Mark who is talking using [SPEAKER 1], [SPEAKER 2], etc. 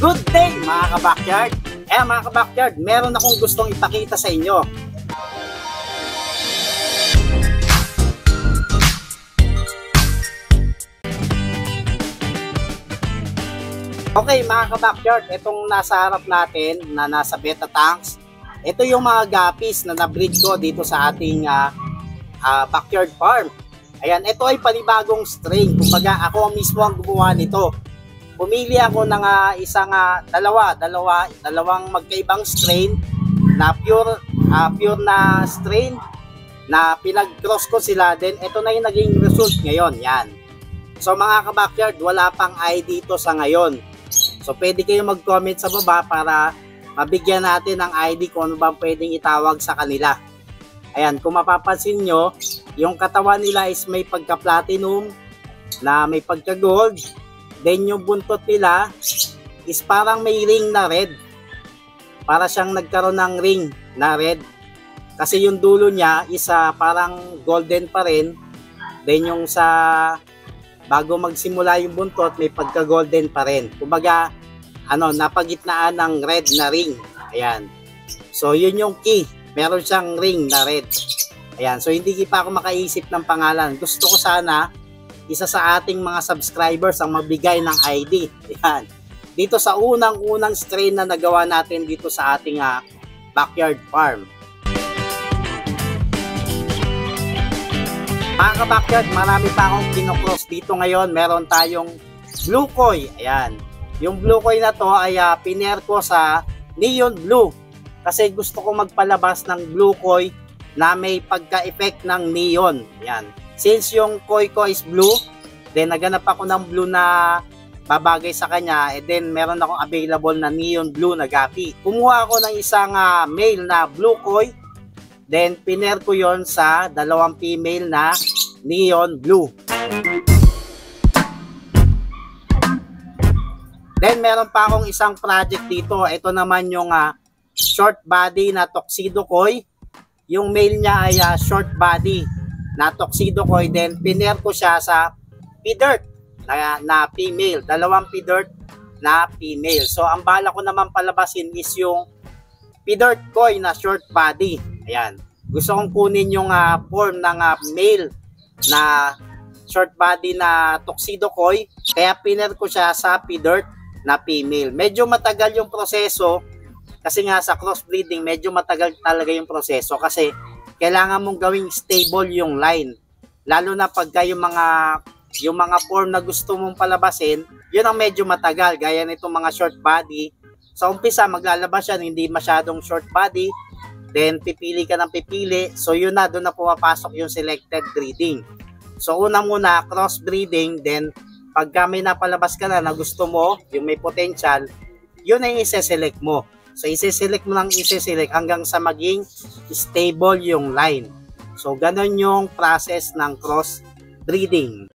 [SPEAKER 1] Good day mga ka-backyard! Mga ka-backyard, meron akong gustong ipakita sa inyo. Okay mga ka-backyard, itong nasa harap natin na nasa beta tanks, ito yung mga guppies na na-breed ko dito sa ating backyard farm. Ayan, ito ay panibagong strain. Kumbaga ako mismo ang gumawa nito. Pumili ako ng dalawang magkaibang strain na pure na strain na pinag-cross ko sila. Then ito na yung naging result ngayon. Yan. So mga ka-backyard, wala pang ID dito sa ngayon. So pwede kayo mag-comment sa baba para mabigyan natin ng ID kung ano ba pwedeng itawag sa kanila. Ayan, kung mapapansin nyo, yung katawan nila is may pagka-platinum na may pagka-gold. Then yung buntot nila is parang may ring na red. Para siyang nagkaroon ng ring na red. Kasi yung dulo niya is parang golden pa rin. Then yung bago magsimula yung buntot, may pagka-golden pa rin. Kumbaga, napagitnaan ng red na ring. Ayan. So yun yung key. Meron siyang ring na red. Ayan. So hindi pa ako makaisip ng pangalan. Gusto ko sana isa sa ating mga subscribers ang magbigay ng ID. Ayan. Dito sa unang strain na nagawa natin dito sa ating backyard farm. Mga ka-backyard, marami pa akong kinocross dito ngayon. Meron tayong blue koi. Ayan. Yung blue koi na to ay piner ko sa neon blue. Kasi gusto ko magpalabas ng blue koi na may pagka-effect ng neon. Ayan. Since yung koi ko is blue, then naganap ako ng blue na babagay sa kanya, and then meron akong available na neon blue na guppy. Kumuha ako ng isang male na blue koi, then piner ko yon sa dalawang female na neon blue. Then meron pa akong isang project dito. Ito naman yung short body na tuxedo koi. Yung male niya ay short body na tuxedo koi, then piner ko siya sa P-dirt na female, dalawang P-dirt na female. So ang bala ko naman palabasin is yung P-dirt koi na short body. Ayan. Gusto kong kunin yung form ng male na short body na tuxedo koi, kaya piner ko siya sa P-dirt na female. Medyo matagal yung proseso kasi nga sa crossbreeding medyo matagal talaga yung proseso kasi kailangan mong gawing stable yung line. Lalo na pagka yung mga form na gusto mong palabasin, yun ang medyo matagal. Gaya nitong mga short body. Sa umpisa, maglalabas yan, hindi masyadong short body. Then, pipili ka ng pipili. So, yun na, doon na pumapasok yung selected breeding. So, unang-una, crossbreeding. Then, pagka may napalabas ka na gusto mo, yung may potential, yun ay ise-select mo. So, ise-select mo lang ise-select hanggang sa maging stable yung line. So, ganun yung process ng cross breeding.